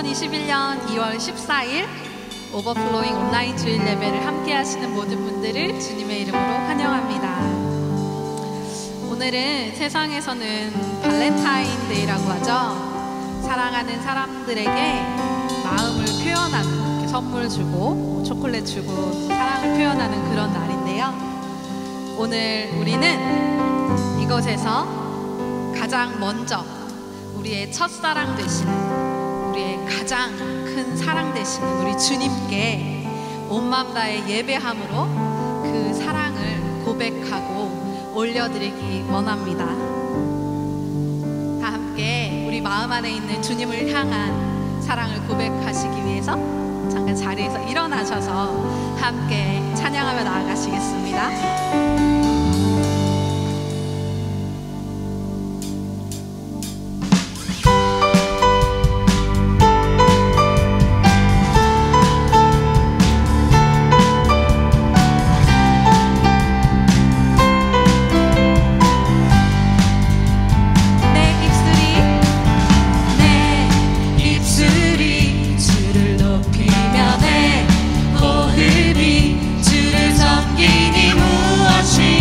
2021년 2월 14일 오버플로잉 온라인 주일 예배를 함께 하시는 모든 분들을 주님의 이름으로 환영합니다. 오늘은 세상에서는 발렌타인데이라고 하죠. 사랑하는 사람들에게 마음을 표현하는, 이렇게 선물 주고 초콜릿 주고 사랑을 표현하는 그런 날인데요. 오늘 우리는 이곳에서 가장 먼저 우리의 첫사랑 되시는, 우리의 가장 큰 사랑 되시는 우리 주님께 온 마음 다해 예배함으로 그 사랑을 고백하고 올려드리기 원합니다. 다 함께 우리 마음 안에 있는 주님을 향한 사랑을 고백하시기 위해서 잠깐 자리에서 일어나셔서 함께 찬양하며 나아가시겠습니다. 호흡이 주를 섬기니 무엇이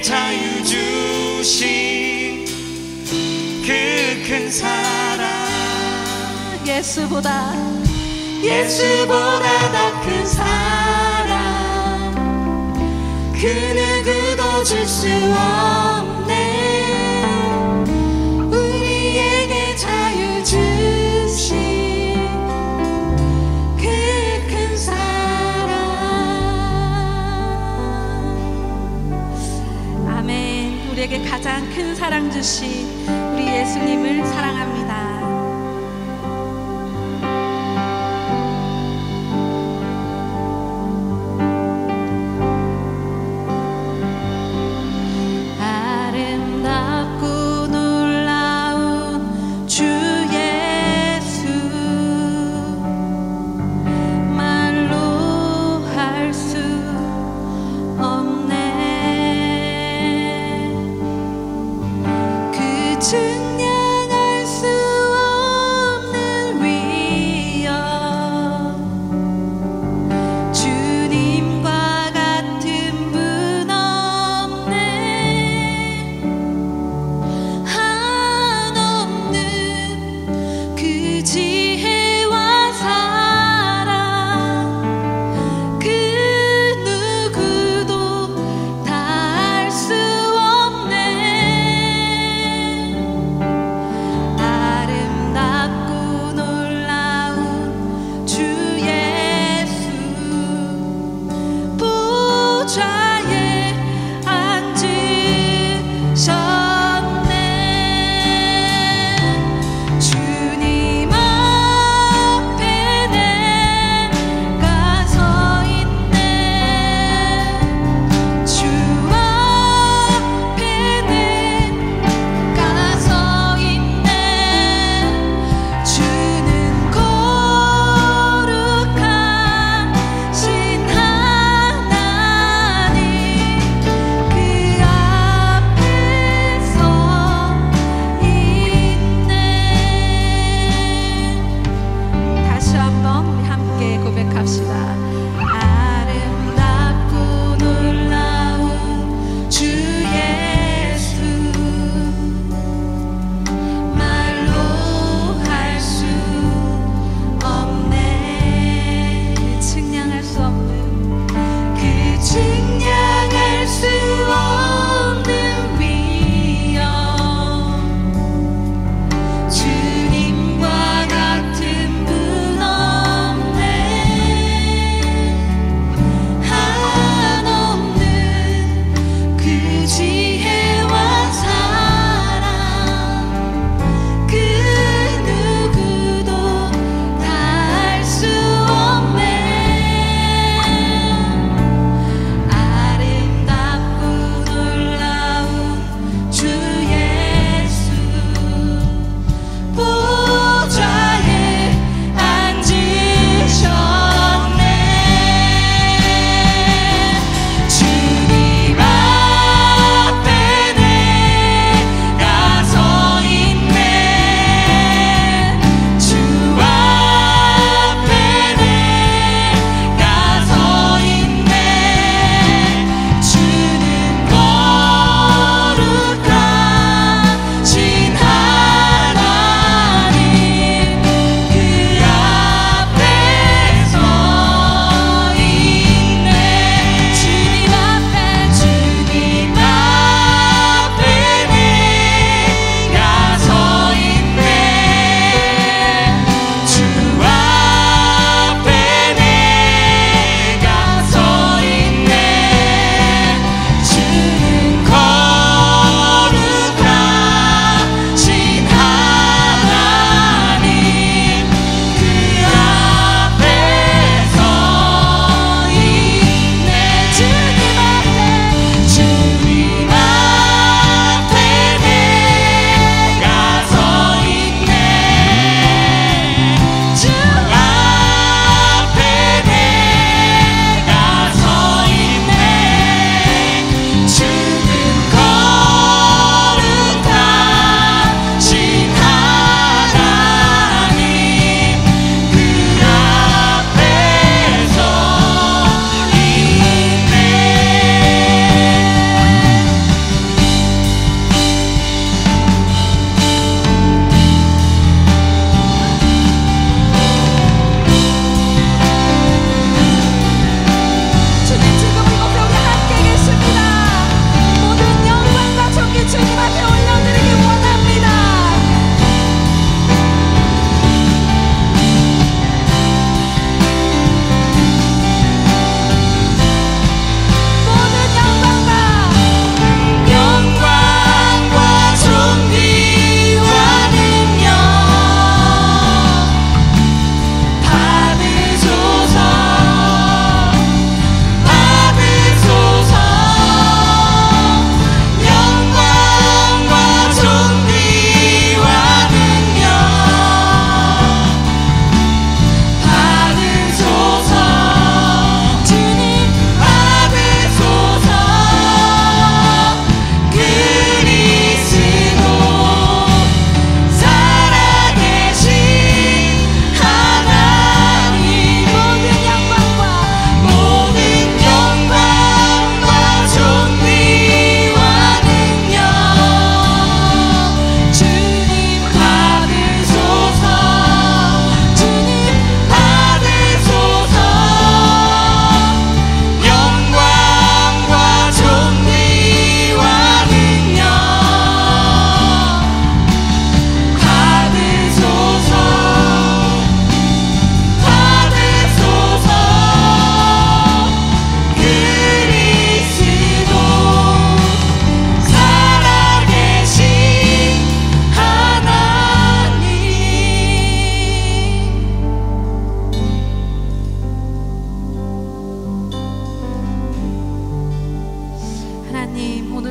자유 주신 그 큰 사랑, 예수보다 더 큰 사랑, 그 누구도 줄 수 없네. 우리에게 자유 주신 그 큰 사랑. 아멘. 우리에게 가장 큰 사랑 주신 우리 예수님을 사랑합니다. 증량할 수 없는 위엄, 주님과 같은 분 없네. 한없는 그 지혜와 사랑, 그 누구도 다 알 수 없네. 아름답고 놀라운 주 예수, 보좌에 앉으셨네. 주님 앞에 내가 서 있네. 주 앞에 내가 서 있네. 주는 거룩하신 하나님, 그 앞에 서 있네. 다시 한번 우리 함께 고백합시다. 아름답고 놀라운 주 예수, 말로 할 수 없네. 증량할 수 없는, 그 증량할 수 없는 위엄, 주님과 같은 분 없네. 한없는 그 지혜와 사랑, 그 누구도 다 알 수 없네.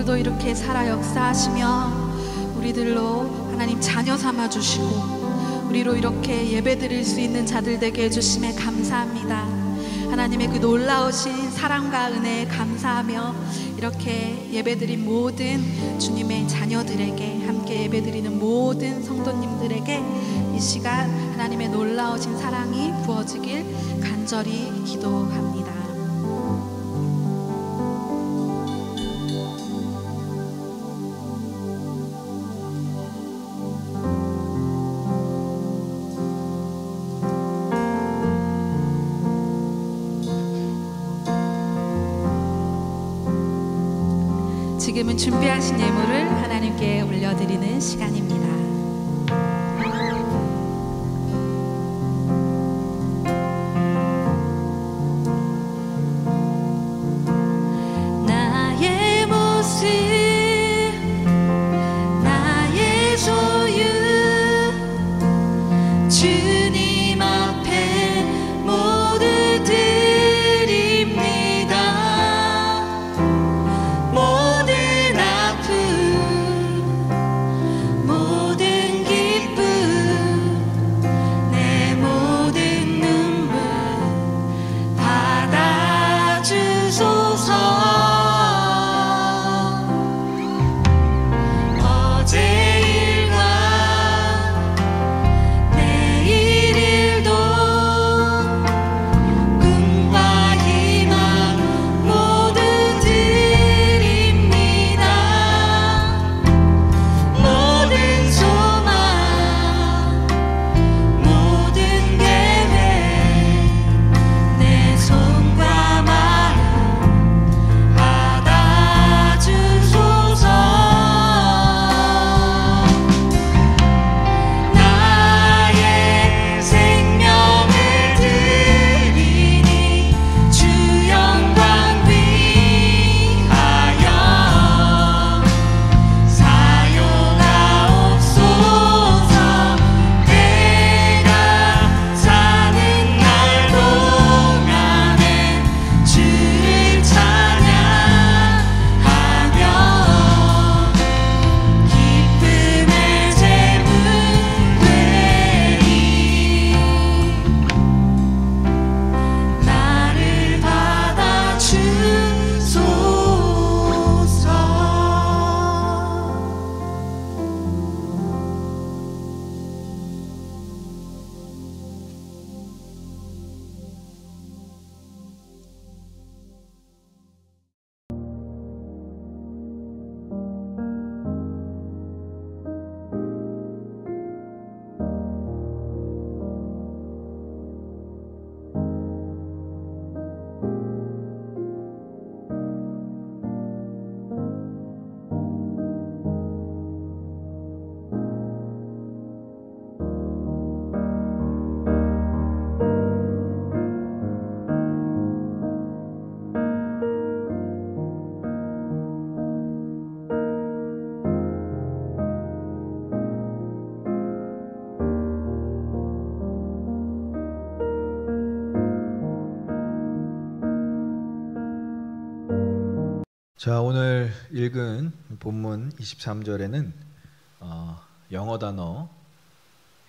오늘도 이렇게 살아 역사하시며 우리들로 하나님 자녀 삼아 주시고 우리로 이렇게 예배드릴 수 있는 자들 되게 해주심에 감사합니다. 하나님의 그 놀라우신 사랑과 은혜에 감사하며 이렇게 예배드린 모든 주님의 자녀들에게, 함께 예배드리는 모든 성도님들에게 이 시간 하나님의 놀라우신 사랑이 부어지길 간절히 기도합니다. 지금은 준비하신 예물을 하나님께 올려드리는 시간입니다. 나의 모습, 나의 소유, 주님 앞에 모두 드립니다. 모든 아픔, 모든 기쁨, 내 모든 눈물 받아주소서. 어제 일과 내일 일도 꿈과 희망 모두 드립니다. 모든 소망, 모든 계획, 내 손과 마음 받아주소서. 나의 생명을 드리니 주 영광 위하여 사용하옵소서. 내가 사는 날 동안에 주를 찬양하며 기쁨의 제물 되리. 나를 받아주소서. 자, 오늘 읽은 본문 23절에는 영어 단어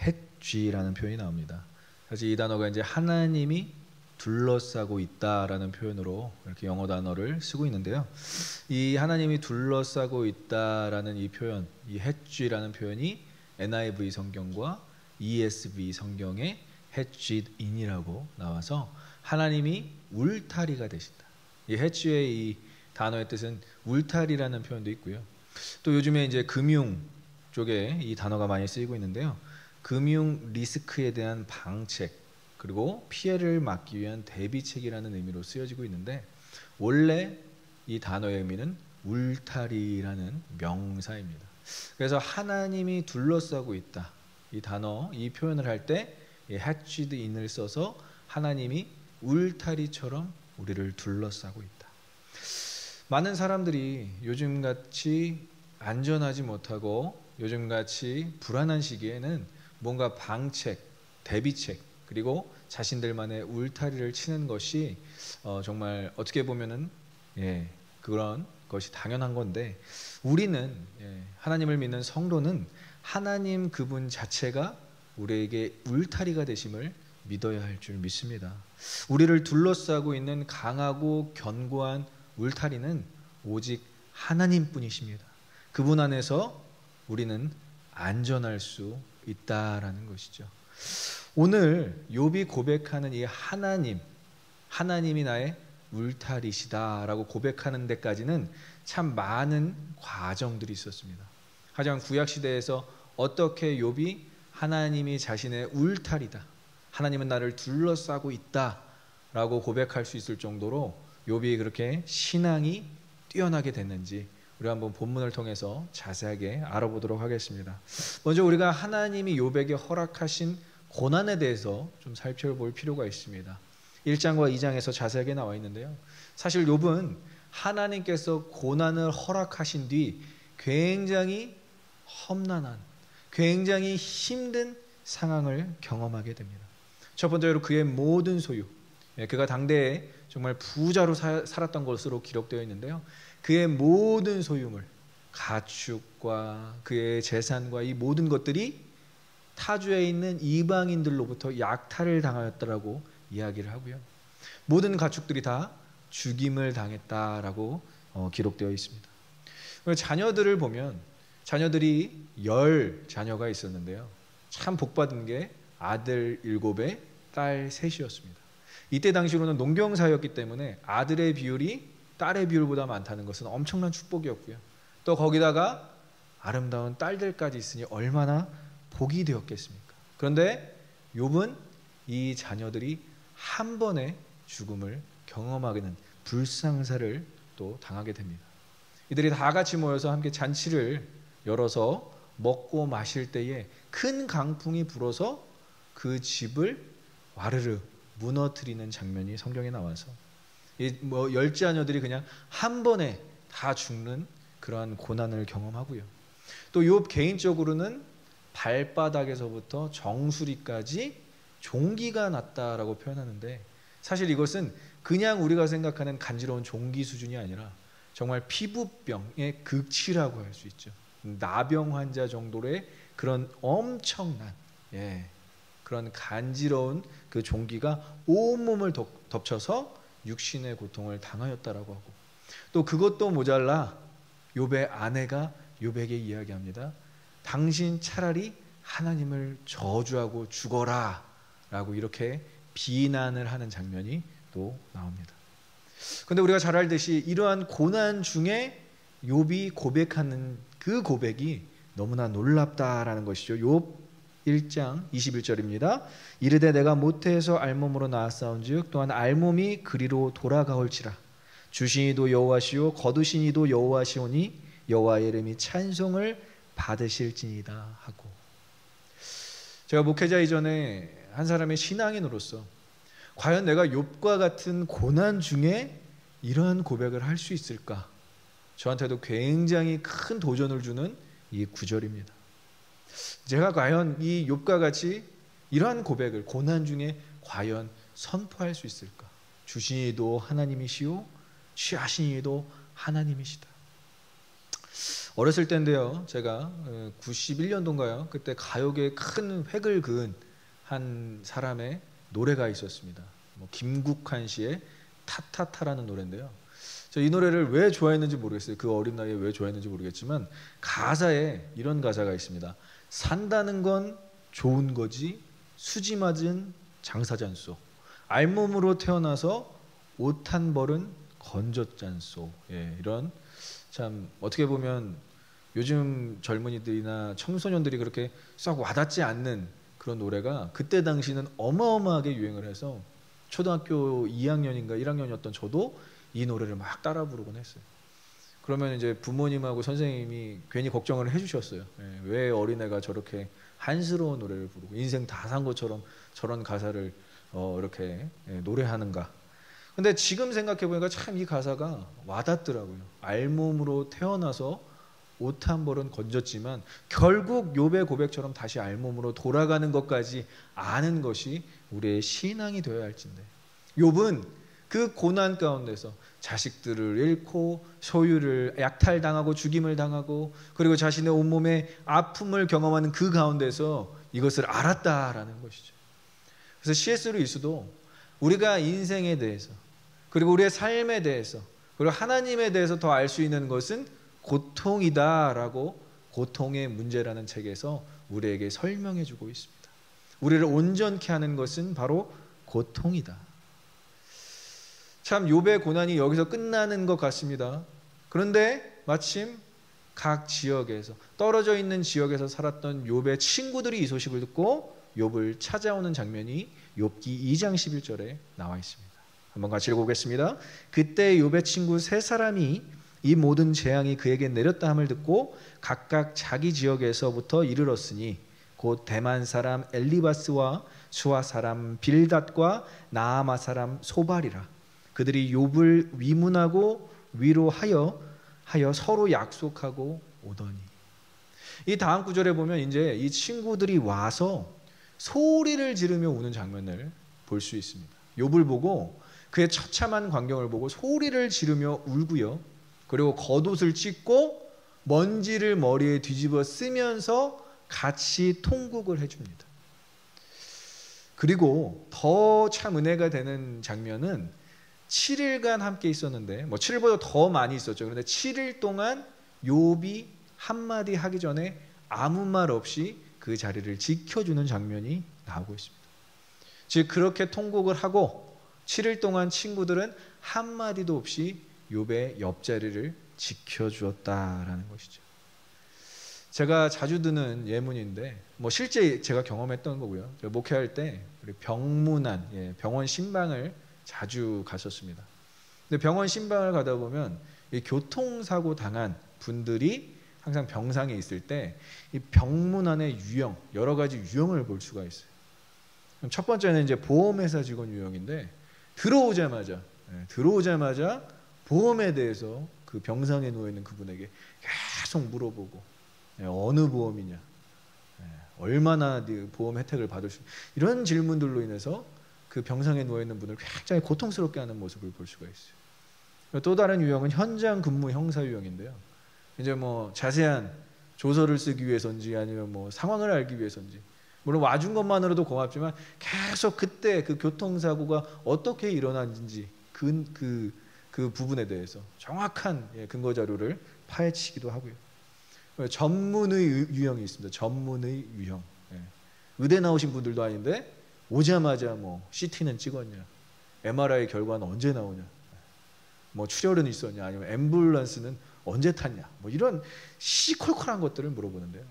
hedge라는 표현이 나옵니다. 사실 이 단어가 이제 하나님이 둘러싸고 있다라는 표현으로 이렇게 영어 단어를 쓰고 있는데요. 이 하나님이 둘러싸고 있다라는 이 표현, 이 hedge라는 표현이 NIV 성경과 ESV 성경에 hedged in이라고 나와서 하나님이 울타리가 되신다. 이 hedge의 이 단어의 뜻은 울타리라는 표현도 있고요. 또 요즘에 이제 금융 쪽에 이 단어가 많이 쓰이고 있는데요. 금융 리스크에 대한 방책, 그리고 피해를 막기 위한 대비책이라는 의미로 쓰여지고 있는데, 원래 이 단어의 의미는 울타리라는 명사입니다. 그래서 하나님이 둘러싸고 있다, 이 단어, 이 표현을 할 때 hedged in을 써서 하나님이 울타리처럼 우리를 둘러싸고 있다. 많은 사람들이 요즘같이 안전하지 못하고 요즘같이 불안한 시기에는 뭔가 방책, 대비책, 그리고 자신들만의 울타리를 치는 것이 정말 어떻게 보면은 그런 것이 당연한 건데, 우리는 하나님을 믿는 성도는 하나님 그분 자체가 우리에게 울타리가 되심을 믿어야 할 줄 믿습니다. 우리를 둘러싸고 있는 강하고 견고한 울타리는 오직 하나님뿐이십니다. 그분 안에서 우리는 안전할 수 있다라는 것이죠. 오늘 욥이 고백하는 이 하나님이 나의 울타리시다라고 고백하는 데까지는 참 많은 과정들이 있었습니다. 하지만 구약 시대에서 어떻게 욥이 하나님이 자신의 울타리다, 하나님은 나를 둘러싸고 있다라고 고백할 수 있을 정도로 욥이 그렇게 신앙이 뛰어나게 됐는지 우리 한번 본문을 통해서 자세하게 알아보도록 하겠습니다. 먼저 우리가 하나님이 욥에게 허락하신 고난에 대해서 좀 살펴볼 필요가 있습니다. 1장과 2장에서 자세하게 나와 있는데요. 사실 욥은 하나님께서 고난을 허락하신 뒤 굉장히 험난한, 굉장히 힘든 상황을 경험하게 됩니다. 첫 번째로 그의 모든 소유, 그가 당대에 정말 부자로 살았던 것으로 기록되어 있는데요. 그의 모든 소유물, 가축과 그의 재산과 이 모든 것들이 타주에 있는 이방인들로부터 약탈을 당하였다라고 이야기를 하고요. 모든 가축들이 다 죽임을 당했다라고 기록되어 있습니다. 자녀들을 보면 자녀들이 10자녀가 있었는데요. 참 복받은 게 아들 7에 딸 3이었습니다. 이때 당시로는 농경사였기 때문에 아들의 비율이 딸의 비율보다 많다는 것은 엄청난 축복이었고요. 또 거기다가 아름다운 딸들까지 있으니 얼마나 복이 되었겠습니까? 그런데 욥은 이 자녀들이 한 번에 죽음을 경험하게 된 불상사를 또 당하게 됩니다. 이들이 다 같이 모여서 함께 잔치를 열어서 먹고 마실 때에 큰 강풍이 불어서 그 집을 와르르 무너뜨리는 장면이 성경에 나와서 이 10자녀들이 그냥 한 번에 다 죽는 그러한 고난을 경험하고요. 또 욥 개인적으로는 발바닥에서부터 정수리까지 종기가 났다라고 표현하는데, 사실 이것은 그냥 우리가 생각하는 간지러운 종기 수준이 아니라 정말 피부병의 극치라고 할 수 있죠. 나병 환자 정도의 그런 엄청난 그런 간지러운 그 종기가 온몸을 덮쳐서 육신의 고통을 당하였다라고 하고, 또 그것도 모자라 욥의 아내가 욥에게 이야기합니다. 당신 차라리 하나님을 저주하고 죽어라 라고 이렇게 비난을 하는 장면이 또 나옵니다. 그런데 우리가 잘 알듯이 이러한 고난 중에 욥이 고백하는 그 고백이 너무나 놀랍다라는 것이죠. 욥 1장 21절입니다. 이르되 내가 모태에서 알몸으로 낳았사온즉 또한 알몸이 그리로 돌아가올지라. 주시니도 여호와시오 거두시니도 여호와시오니 여호와의 이름이 찬송을 받으실지니이다 하고, 제가 목회자 이전에 한 사람의 신앙인으로서 과연 내가 욥과 같은 고난 중에 이러한 고백을 할 수 있을까? 저한테도 굉장히 큰 도전을 주는 이 구절입니다. 제가 과연 이 욥과 같이 이러한 고백을 고난 중에 과연 선포할 수 있을까? 주시니도 하나님이시오 취하시니도 하나님이시다. 어렸을 때인데요, 제가 91년도인가요? 그때 가요계에 큰 획을 그은 한 사람의 노래가 있었습니다. 김국환 씨의 타타타라는 노래인데요. 저 이 노래를 왜 좋아했는지 모르겠어요. 그 어린 나이에 왜 좋아했는지 모르겠지만 가사에 이런 가사가 있습니다. 산다는 건 좋은 거지 수지 맞은 장사잔소, 알몸으로 태어나서 옷 한 벌은 건졌잔소. 이런 참 어떻게 보면 요즘 젊은이들이나 청소년들이 그렇게 썩 와닿지 않는 그런 노래가 그때 당시는 어마어마하게 유행을 해서 초등학교 2학년인가 1학년이었던 저도 이 노래를 막 따라 부르곤 했어요. 그러면 이제 부모님하고 선생님이 괜히 걱정을 해주셨어요. 왜 어린애가 저렇게 한스러운 노래를 부르고 인생 다 산 것처럼 저런 가사를 이렇게 노래하는가. 근데 지금 생각해보니까 참 이 가사가 와닿더라고요. 알몸으로 태어나서 옷 한 벌은 건졌지만 결국 욥의 고백처럼 다시 알몸으로 돌아가는 것까지 아는 것이 우리의 신앙이 되어야 할진데, 욥은 그 고난 가운데서 자식들을 잃고 소유를 약탈당하고 죽임을 당하고 그리고 자신의 온몸에 아픔을 경험하는 그 가운데서 이것을 알았다라는 것이죠. 그래서 C.S. 루이스도 우리가 인생에 대해서 그리고 우리의 삶에 대해서 그리고 하나님에 대해서 더 알 수 있는 것은 고통이다라고 고통의 문제라는 책에서 우리에게 설명해 주고 있습니다. 우리를 온전케 하는 것은 바로 고통이다. 참 욥의 고난이 여기서 끝나는 것 같습니다. 그런데 마침 각 지역에서 떨어져 있는 지역에서 살았던 욥의 친구들이 이 소식을 듣고 욥을 찾아오는 장면이 욥기 2장 11절에 나와 있습니다. 한번 같이 읽어보겠습니다. 그때 욥의 친구 세 사람이 이 모든 재앙이 그에게 내렸다 함을 듣고 각각 자기 지역에서부터 이르렀으니 곧 대만 사람 엘리바스와 수아 사람 빌닷과 나아마 사람 소발이라. 그들이 욥을 위문하고 위로하여 서로 약속하고 오더니. 이 다음 구절에 보면 이제 이 친구들이 와서 소리를 지르며 우는 장면을 볼 수 있습니다. 욥을 보고 그의 처참한 광경을 보고 소리를 지르며 울고요. 그리고 겉옷을 찢고 먼지를 머리에 뒤집어 쓰면서 같이 통곡을 해줍니다. 그리고 더 참 은혜가 되는 장면은 7일간 함께 있었는데 7일보다 더 많이 있었죠. 그런데 7일 동안 욥이 한마디 하기 전에 아무 말 없이 그 자리를 지켜주는 장면이 나오고 있습니다. 즉 그렇게 통곡을 하고 7일 동안 친구들은 한마디도 없이 욥의 옆자리를 지켜주었다라는 것이죠. 제가 자주 듣는 예문인데 실제 제가 경험했던 거고요. 제가 목회할 때 우리 병문안, 병원 신방을 자주 갔었습니다. 근데 병원 신방을 가다 보면 이 교통사고 당한 분들이 항상 병상에 있을 때 이 병문안의 유형, 여러 가지 유형을 볼 수가 있어요. 첫 번째는 이제 보험회사 직원 유형인데 들어오자마자 보험에 대해서 그 병상에 누워 있는 그분에게 계속 물어보고 어느 보험이냐, 얼마나 보험 혜택을 받을 수, 이런 질문들로 인해서 그 병상에 누워 있는 분을 굉장히 고통스럽게 하는 모습을 볼 수가 있어요. 또 다른 유형은 현장 근무 형사 유형인데요. 이제 자세한 조서를 쓰기 위해서인지 아니면 상황을 알기 위해서인지, 물론 와준 것만으로도 고맙지만 계속 그때 그 교통사고가 어떻게 일어났는지 그 부분에 대해서 정확한 근거 자료를 파헤치기도 하고요. 전문의 유형이 있습니다. 전문의 유형. 의대 나오신 분들도 아닌데 오자마자 CT는 찍었냐, MRI 결과는 언제 나오냐, 출혈은 있었냐, 아니면 앰뷸런스는 언제 탔냐, 이런 시콜콜한 것들을 물어보는데요.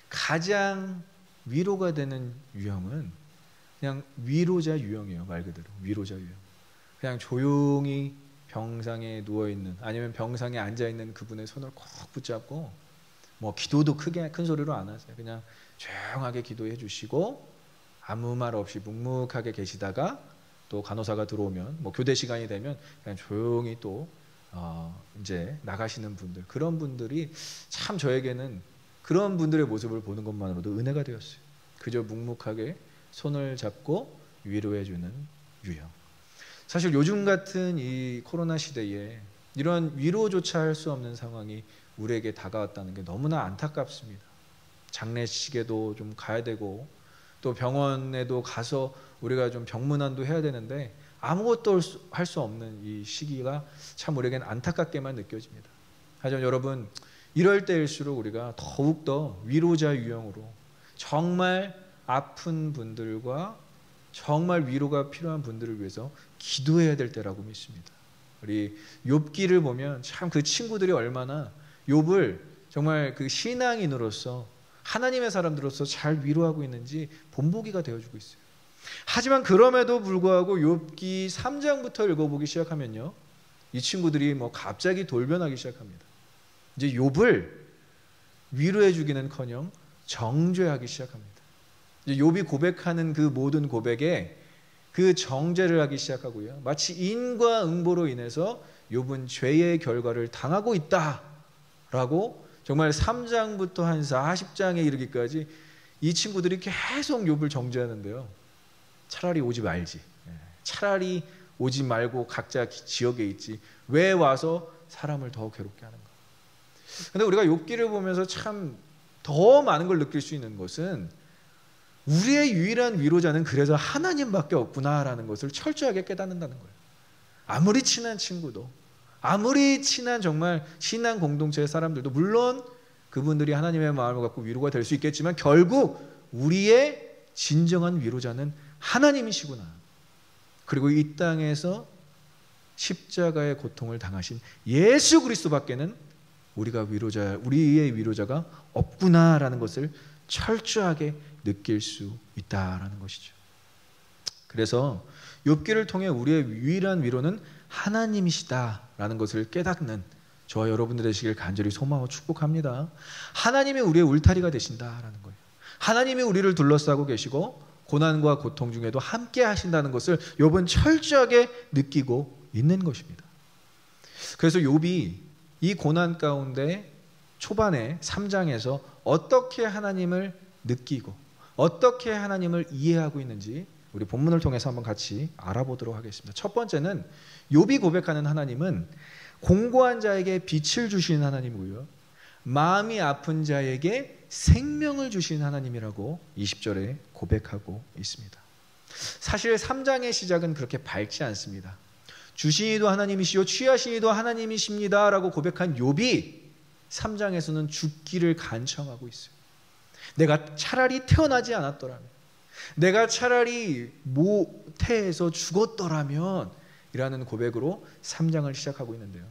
가장 위로가 되는 유형은 그냥 위로자 유형이에요. 말 그대로 위로자 유형. 그냥 조용히 병상에 누워있는, 아니면 병상에 앉아있는 그분의 손을 꼭 붙잡고 기도도 큰 소리로 안 하세요. 그냥 조용하게 기도해 주시고 아무 말 없이 묵묵하게 계시다가 또 간호사가 들어오면 교대 시간이 되면 그냥 조용히 또 이제 나가시는 분들, 그런 분들이 참 저에게는 그런 분들의 모습을 보는 것만으로도 은혜가 되었어요. 그저 묵묵하게 손을 잡고 위로해주는 유형. 사실 요즘 같은 이 코로나 시대에 이런 위로조차 할 수 없는 상황이 우리에게 다가왔다는 게 너무나 안타깝습니다. 장례식에도 좀 가야 되고 또 병원에도 가서 우리가 좀 병문안도 해야 되는데 아무것도 할 수 없는 이 시기가 참 우리에겐 안타깝게만 느껴집니다. 하지만 여러분, 이럴 때일수록 우리가 더욱더 위로자 유형으로 정말 아픈 분들과 정말 위로가 필요한 분들을 위해서 기도해야 될 때라고 믿습니다. 우리 욥기를 보면 참 그 친구들이 얼마나 욥을 정말 그 신앙인으로서 하나님의 사람들로서 잘 위로하고 있는지 본보기가 되어주고 있어요. 하지만 그럼에도 불구하고 욥기 3장부터 읽어보기 시작하면요, 이 친구들이 갑자기 돌변하기 시작합니다. 이제 욥을 위로해주기는커녕 정죄하기 시작합니다. 이제 욥이 고백하는 그 모든 고백에 그 정죄를 하기 시작하고요, 마치 인과응보로 인해서 욥은 죄의 결과를 당하고 있다라고 정말 3장부터 한 40장에 이르기까지 이 친구들이 계속 욥을 정죄하는데요. 차라리 오지 말지, 차라리 오지 말고 각자 지역에 있지 왜 와서 사람을 더 괴롭게 하는가. 근데 우리가 욥기를 보면서 참 더 많은 걸 느낄 수 있는 것은 우리의 유일한 위로자는 그래서 하나님밖에 없구나라는 것을 철저하게 깨닫는다는 거예요. 아무리 친한 친구도, 아무리 친한 정말 신앙 공동체의 사람들도 물론 그분들이 하나님의 마음을 갖고 위로가 될 수 있겠지만 결국 우리의 진정한 위로자는 하나님이시구나. 그리고 이 땅에서 십자가의 고통을 당하신 예수 그리스도밖에는 우리의 위로자가 없구나라는 것을 철저하게 느낄 수 있다라는 것이죠. 그래서 욥기를 통해 우리의 유일한 위로는 하나님이시다라는 것을 깨닫는 저와 여러분들 되시길 간절히 소망하고 축복합니다. 하나님이 우리의 울타리가 되신다라는 거예요. 하나님이 우리를 둘러싸고 계시고 고난과 고통 중에도 함께 하신다는 것을 욥은 철저하게 느끼고 있는 것입니다. 그래서 욥이 이 고난 가운데 초반에 3장에서 어떻게 하나님을 느끼고 어떻게 하나님을 이해하고 있는지 우리 본문을 통해서 한번 같이 알아보도록 하겠습니다. 첫 번째는 욥이 고백하는 하나님은 공고한 자에게 빛을 주시는 하나님이고요, 마음이 아픈 자에게 생명을 주시는 하나님이라고 20절에 고백하고 있습니다. 사실 3장의 시작은 그렇게 밝지 않습니다. 주시니도 하나님이시요 취하시니도 하나님이십니다 라고 고백한 욥이 3장에서는 죽기를 간청하고 있어요. 내가 차라리 태어나지 않았더라면, 내가 차라리 모태에서 죽었더라면 이라는 고백으로 3장을 시작하고 있는데요.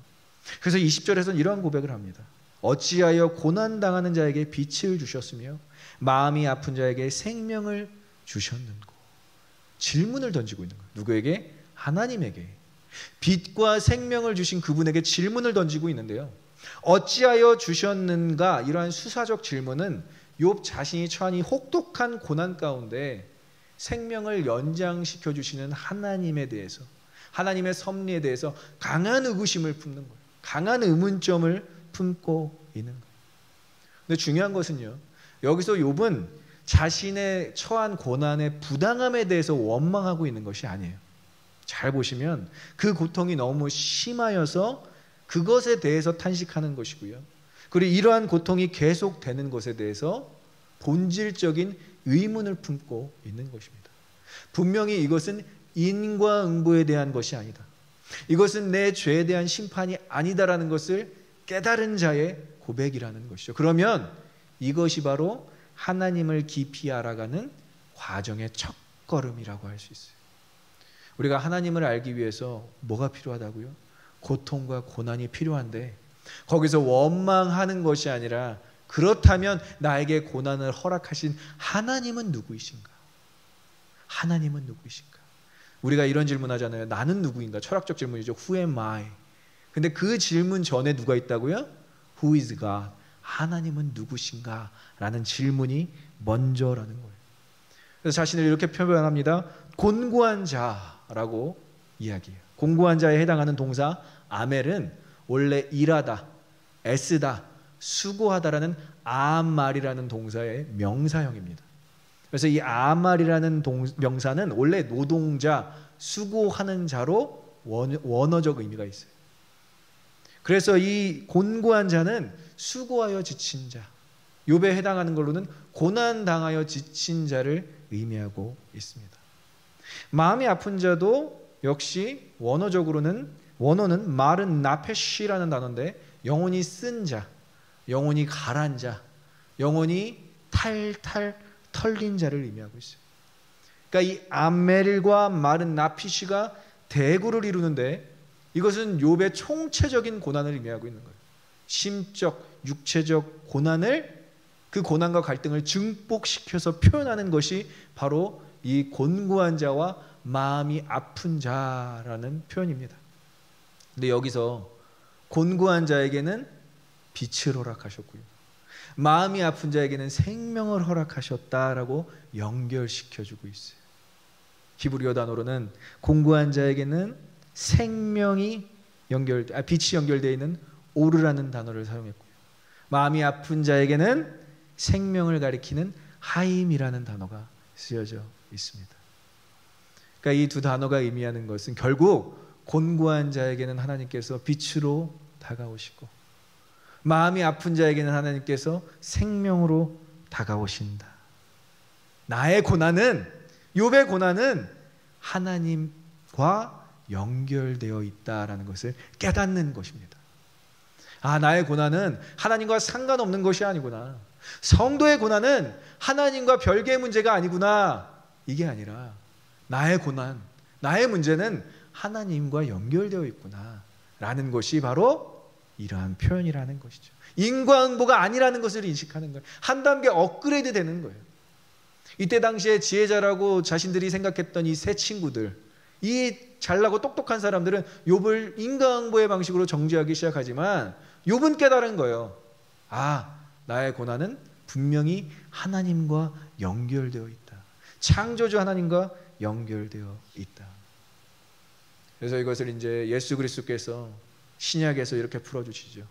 그래서 20절에서는 이러한 고백을 합니다. 어찌하여 고난당하는 자에게 빛을 주셨으며 마음이 아픈 자에게 생명을 주셨는고. 질문을 던지고 있는 거예요. 누구에게? 하나님에게. 빛과 생명을 주신 그분에게 질문을 던지고 있는데요. 어찌하여 주셨는가? 이러한 수사적 질문은 욥 자신이 처한 이 혹독한 고난 가운데 생명을 연장시켜 주시는 하나님에 대해서, 하나님의 섭리에 대해서 강한 의구심을 품는 거예요. 강한 의문점을 품고 있는 거예요. 근데 중요한 것은요, 여기서 욥은 자신의 처한 고난의 부당함에 대해서 원망하고 있는 것이 아니에요. 잘 보시면 그 고통이 너무 심하여서 그것에 대해서 탄식하는 것이고요, 그리고 이러한 고통이 계속되는 것에 대해서 본질적인 의문을 품고 있는 것입니다. 분명히 이것은 인과응보에 대한 것이 아니다, 이것은 내 죄에 대한 심판이 아니다라는 것을 깨달은 자의 고백이라는 것이죠. 그러면 이것이 바로 하나님을 깊이 알아가는 과정의 첫걸음이라고 할 수 있어요. 우리가 하나님을 알기 위해서 뭐가 필요하다고요? 고통과 고난이 필요한데 거기서 원망하는 것이 아니라 그렇다면 나에게 고난을 허락하신 하나님은 누구이신가? 하나님은 누구이신가? 우리가 이런 질문 하잖아요. 나는 누구인가? 철학적 질문이죠. Who am I? 근데 그 질문 전에 누가 있다고요? Who is God? 하나님은 누구신가? 라는 질문이 먼저라는 거예요. 그래서 자신을 이렇게 표현합니다. 곤고한 자라고 이야기해요. 곤고한 자에 해당하는 동사 아멜은 원래 일하다, 애쓰다, 수고하다라는 아말이라는 동사의 명사형입니다. 그래서 이 아말이라는 명사는 원래 노동자, 수고하는 자로 원어적 의미가 있어요. 그래서 이 곤고한 자는 수고하여 지친 자, 욥에 해당하는 걸로는 고난 당하여 지친 자를 의미하고 있습니다. 마음이 아픈 자도 역시 원어는 말은 나페시라는 단어인데 영혼이 쓴 자, 영혼이 가란 자, 영혼이 탈탈 털린 자를 의미하고 있어요. 그러니까 이 아멜과 말은 나피시가 대구를 이루는데 이것은 욥의 총체적인 고난을 의미하고 있는 거예요. 심적, 육체적 고난을, 그 고난과 갈등을 증폭시켜서 표현하는 것이 바로 이 곤고한 자와 마음이 아픈 자라는 표현입니다. 근데 여기서 곤고한 자에게는 빛을 허락하셨고요, 마음이 아픈 자에게는 생명을 허락하셨다라고 연결시켜주고 있어요. 히브리어 단어로는 곤고한 자에게는 빛이 연결되어 있는 오르라는 단어를 사용했고요, 마음이 아픈 자에게는 생명을 가리키는 하임이라는 단어가 쓰여져 있습니다. 그러니까 이 두 단어가 의미하는 것은 결국 곤고한 자에게는 하나님께서 빛으로 다가오시고 마음이 아픈 자에게는 하나님께서 생명으로 다가오신다. 나의 고난은, 욥의 고난은 하나님과 연결되어 있다라는 것을 깨닫는 것입니다. 아, 나의 고난은 하나님과 상관없는 것이 아니구나. 성도의 고난은 하나님과 별개의 문제가 아니구나. 이게 아니라 나의 고난, 나의 문제는 하나님과 연결되어 있구나 라는 것이 바로 이러한 표현이라는 것이죠. 인과응보가 아니라는 것을 인식하는 거예요. 한 단계 업그레이드 되는 거예요. 이때 당시에 지혜자라고 자신들이 생각했던 이 세 친구들, 이 잘나고 똑똑한 사람들은 욥을 인과응보의 방식으로 정죄하기 시작하지만 욥은 깨달은 거예요. 아, 나의 고난은 분명히 하나님과 연결되어 있다. 창조주 하나님과 연결되어 있다. 그래서 이것을 이제 예수 그리스도께서 신약에서 이렇게 풀어주시죠.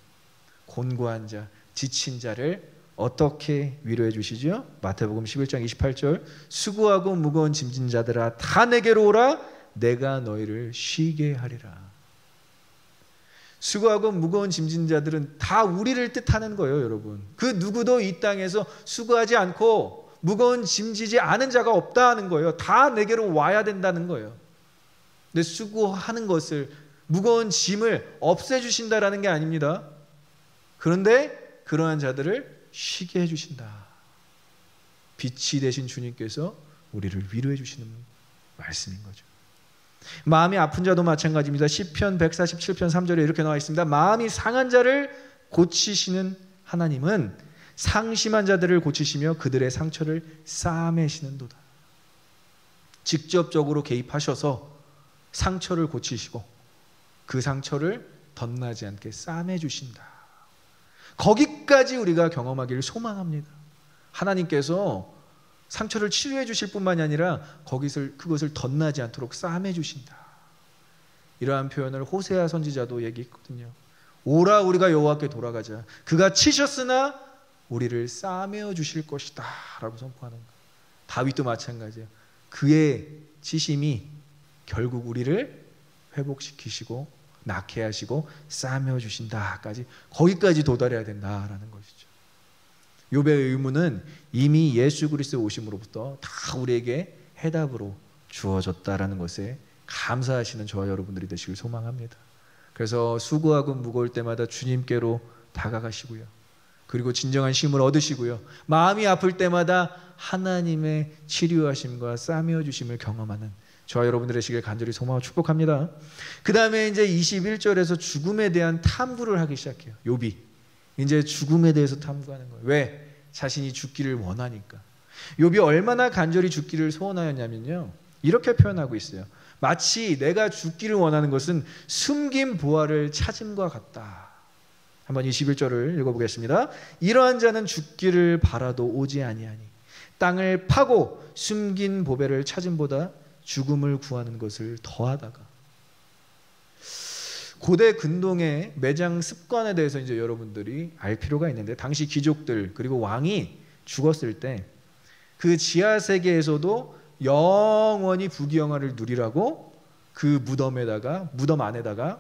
곤고한 자, 지친 자를 어떻게 위로해 주시죠? 마태복음 11장 28절, 수고하고 무거운 짐진 자들아 다 내게로 오라, 내가 너희를 쉬게 하리라. 수고하고 무거운 짐진 자들은 다 우리를 뜻하는 거예요, 여러분. 그 누구도 이 땅에서 수고하지 않고 무거운 짐지지 않은 자가 없다는 거예요. 다 내게로 와야 된다는 거예요. 근데 수고하는 것을, 무거운 짐을 없애주신다라는 게 아닙니다. 그런데 그러한 자들을 쉬게 해주신다. 빛이 되신 주님께서 우리를 위로해 주시는 말씀인 거죠. 마음이 아픈 자도 마찬가지입니다. 시편 147편 3절에 이렇게 나와 있습니다. 마음이 상한 자를 고치시는 하나님은 상심한 자들을 고치시며 그들의 상처를 싸매시는도다. 직접적으로 개입하셔서 상처를 고치시고 그 상처를 덧나지 않게 싸매주신다. 거기까지 우리가 경험하기를 소망합니다. 하나님께서 상처를 치료해 주실 뿐만이 아니라 그것을 덧나지 않도록 싸매 주신다. 이러한 표현을 호세아 선지자도 얘기했거든요. 오라 우리가 여호와께 돌아가자. 그가 치셨으나 우리를 싸매어 주실 것이다 라고 선포하는 거예요. 다윗도 마찬가지예요. 그의 치심이 결국 우리를 회복시키시고 낫게 하시고 싸매어 주신다까지, 거기까지 도달해야 된다라는 것이죠. 욥의 의문은 이미 예수 그리스도 오심으로부터 다 우리에게 해답으로 주어졌다라는 것에 감사하시는 저와 여러분들이 되시길 소망합니다. 그래서 수고하고 무거울 때마다 주님께로 다가가시고요. 그리고 진정한 쉼을 얻으시고요. 마음이 아플 때마다 하나님의 치료하심과 싸매어 주심을 경험하는 저와 여러분들의 시길 간절히 소망하고 축복합니다. 그 다음에 이제 21절에서 죽음에 대한 탐구를 하기 시작해요. 욥이 이제 죽음에 대해서 탐구하는 거예요. 왜? 자신이 죽기를 원하니까. 욥이 얼마나 간절히 죽기를 소원하였냐면요, 이렇게 표현하고 있어요. 마치 내가 죽기를 원하는 것은 숨긴 보화를 찾음과 같다. 한번 21절을 읽어보겠습니다. 이러한 자는 죽기를 바라도 오지 아니하니 땅을 파고 숨긴 보배를 찾음보다 죽음을 구하는 것을 더하다가. 고대 근동의 매장 습관에 대해서 이제 여러분들이 알 필요가 있는데, 당시 귀족들 그리고 왕이 죽었을 때 그 지하 세계에서도 영원히 부귀영화를 누리라고 그 무덤 안에다가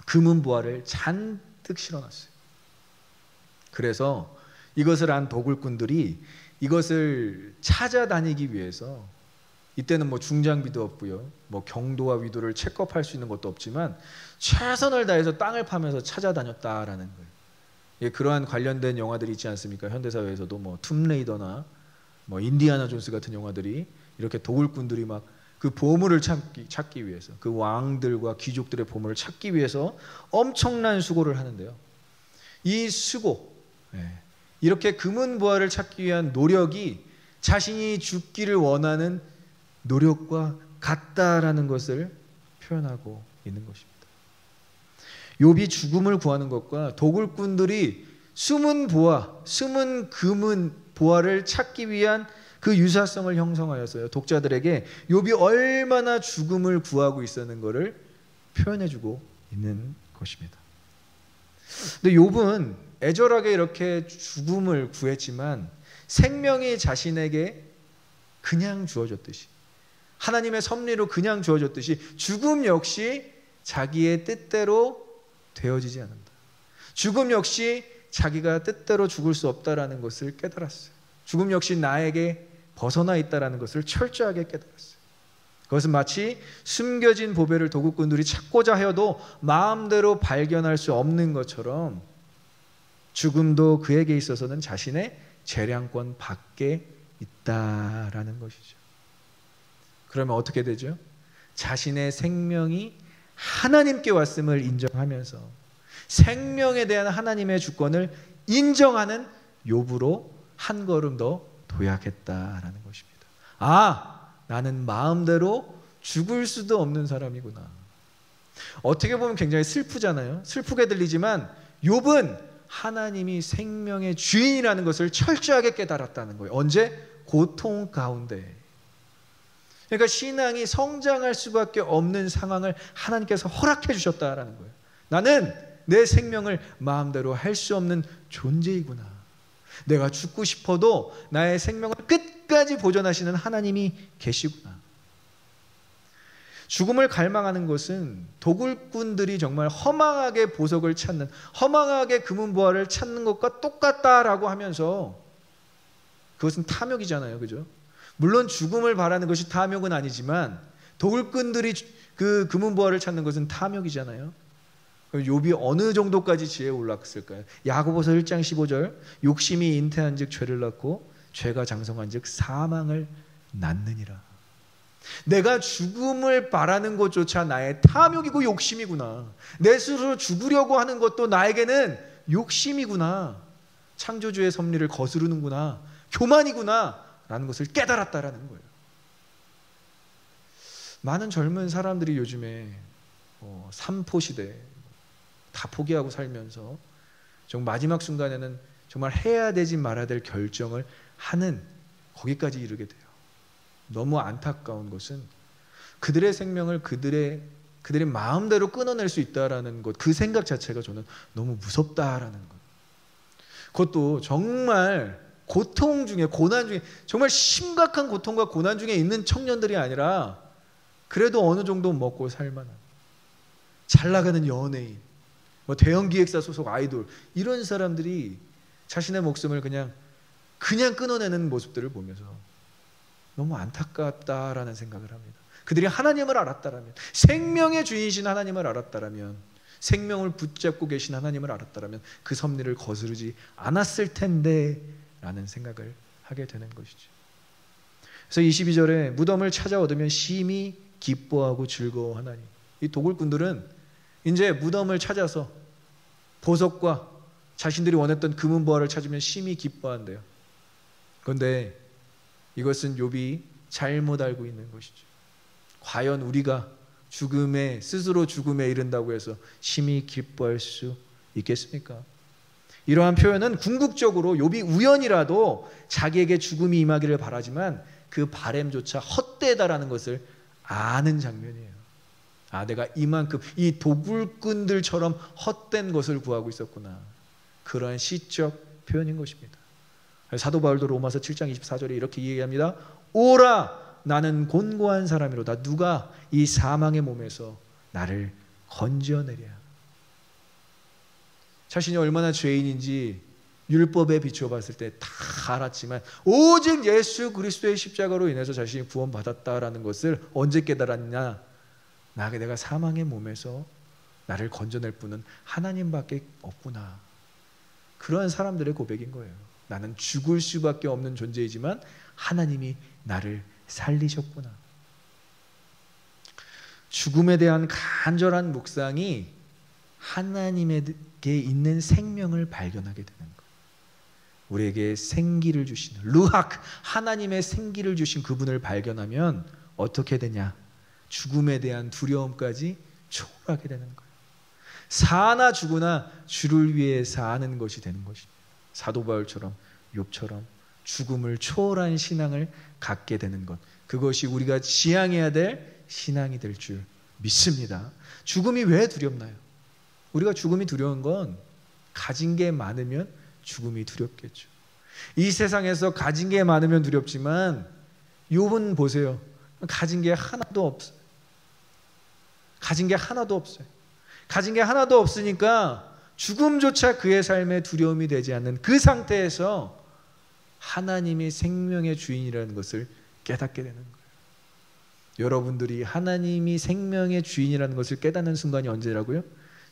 금은 보화를 잔뜩 실어놨어요. 그래서 이것을 안 도굴꾼들이 이것을 찾아다니기 위해서, 이때는 뭐 중장비도 없고요, 뭐 경도와 위도를 체크업할 수 있는 것도 없지만 최선을 다해서 땅을 파면서 찾아다녔다라는 거예요. 예, 그러한 관련된 영화들이 있지 않습니까? 현대사회에서도 뭐 툼레이더나 뭐 인디아나 존스 같은 영화들이 이렇게 도굴꾼들이 막 그 보물을 찾기 위해서, 그 왕들과 귀족들의 보물을 찾기 위해서 엄청난 수고를 하는데요. 이 수고, 이렇게 금은 보화를 찾기 위한 노력이 자신이 죽기를 원하는 노력과 같다라는 것을 표현하고 있는 것입니다. 욥이 죽음을 구하는 것과 도굴꾼들이 숨은 금은 보화를 찾기 위한 그 유사성을 형성하여서요, 독자들에게 욥이 얼마나 죽음을 구하고 있었는 것을 표현해주고 있는 것입니다. 근데 욥은 애절하게 이렇게 죽음을 구했지만 생명이 자신에게 그냥 주어졌듯이, 하나님의 섭리로 그냥 주어졌듯이 죽음 역시 자기의 뜻대로 되어지지 않는다. 죽음 역시 자기가 뜻대로 죽을 수 없다라는 것을 깨달았어요. 죽음 역시 나에게 벗어나 있다라는 것을 철저하게 깨달았어요. 그것은 마치 숨겨진 보배를 도굴꾼들이 찾고자 하여도 마음대로 발견할 수 없는 것처럼 죽음도 그에게 있어서는 자신의 재량권 밖에 있다라는 것이죠. 그러면 어떻게 되죠? 자신의 생명이 하나님께 왔음을 인정하면서 생명에 대한 하나님의 주권을 인정하는 욥으로 한 걸음 더 도약했다라는 것입니다. 아, 나는 마음대로 죽을 수도 없는 사람이구나. 어떻게 보면 굉장히 슬프잖아요. 슬프게 들리지만 욥은 하나님이 생명의 주인이라는 것을 철저하게 깨달았다는 거예요. 언제? 고통 가운데. 그러니까 신앙이 성장할 수밖에 없는 상황을 하나님께서 허락해 주셨다라는 거예요. 나는 내 생명을 마음대로 할 수 없는 존재이구나. 내가 죽고 싶어도 나의 생명을 끝까지 보존하시는 하나님이 계시구나. 죽음을 갈망하는 것은 도굴꾼들이 정말 허망하게 보석을 찾는, 허망하게 금은보화를 찾는 것과 똑같다라고 하면서, 그것은 탐욕이잖아요, 그죠? 물론 죽음을 바라는 것이 탐욕은 아니지만 도굴꾼들이 그 금은보화를 찾는 것은 탐욕이잖아요. 그럼 욥이 어느 정도까지 지혜에 올랐을까요? 야고보서 1장 15절, 욕심이 잉태한즉 죄를 낳고 죄가 장성한즉 사망을 낳느니라. 내가 죽음을 바라는 것조차 나의 탐욕이고 욕심이구나. 내 스스로 죽으려고 하는 것도 나에게는 욕심이구나. 창조주의 섭리를 거스르는구나. 교만이구나 라는 것을 깨달았다라는 거예요. 많은 젊은 사람들이 요즘에 삼포시대 다 포기하고 살면서 정말 마지막 순간에는 정말 해야 되지 말아야 될 결정을 하는, 거기까지 이르게 돼요. 너무 안타까운 것은 그들의 생명을 그들의 마음대로 끊어낼 수 있다라는 것, 그 생각 자체가 저는 너무 무섭다라는 것. 그것도 정말 고통 중에, 고난 중에, 정말 심각한 고통과 고난 중에 있는 청년들이 아니라 그래도 어느 정도 먹고 살만한, 잘 나가는 연예인, 대형 기획사 소속 아이돌, 이런 사람들이 자신의 목숨을 그냥 끊어내는 모습들을 보면서 너무 안타깝다라는 생각을 합니다. 그들이 하나님을 알았다라면, 생명의 주인이신 하나님을 알았다라면, 생명을 붙잡고 계신 하나님을 알았다라면 그 섭리를 거스르지 않았을 텐데 라는 생각을 하게 되는 것이죠. 그래서 22절에 무덤을 찾아 얻으면 심히 기뻐하고 즐거워하나니, 이 도굴꾼들은 이제 무덤을 찾아서 보석과 자신들이 원했던 금은보화를 찾으면 심히 기뻐한대요. 그런데 이것은 욥이 잘못 알고 있는 것이죠. 과연 우리가 스스로 죽음에 이른다고 해서 심히 기뻐할 수 있겠습니까? 이러한 표현은 궁극적으로 욥이 우연이라도 자기에게 죽음이 임하기를 바라지만 그 바람조차 헛되다라는 것을 아는 장면이에요. 아, 내가 이만큼 이 도굴꾼들처럼 헛된 것을 구하고 있었구나. 그러한 시적 표현인 것입니다. 사도 바울도 로마서 7장 24절에 이렇게 얘기합니다. 오라, 나는 곤고한 사람이로다. 누가 이 사망의 몸에서 나를 건져내랴. 자신이 얼마나 죄인인지 율법에 비추어 봤을 때 다 알았지만 오직 예수 그리스도의 십자가로 인해서 자신이 구원받았다라는 것을 언제 깨달았냐? 내가 사망의 몸에서 나를 건져낼 분은 하나님밖에 없구나. 그러한 사람들의 고백인 거예요. 나는 죽을 수밖에 없는 존재이지만 하나님이 나를 살리셨구나. 죽음에 대한 간절한 묵상이 하나님에게 있는 생명을 발견하게 되는 거예요. 우리에게 생기를 주시는 루학, 하나님의 생기를 주신 그분을 발견하면 어떻게 되냐? 죽음에 대한 두려움까지 초월하게 되는 거예요. 사나 죽으나 주를 위해 사는 것이 되는 것입니다. 사도 바울처럼, 욥처럼 죽음을 초월한 신앙을 갖게 되는 것, 그것이 우리가 지향해야 될 신앙이 될 줄 믿습니다. 죽음이 왜 두렵나요? 우리가 죽음이 두려운 건 가진 게 많으면 죽음이 두렵겠죠. 이 세상에서 가진 게 많으면 두렵지만 욥은 보세요. 가진 게 하나도 없어요. 가진 게 하나도 없어요. 가진 게 하나도 없으니까 죽음조차 그의 삶에 두려움이 되지 않는 그 상태에서 하나님이 생명의 주인이라는 것을 깨닫게 되는 거예요. 여러분들이 하나님이 생명의 주인이라는 것을 깨닫는 순간이 언제라고요?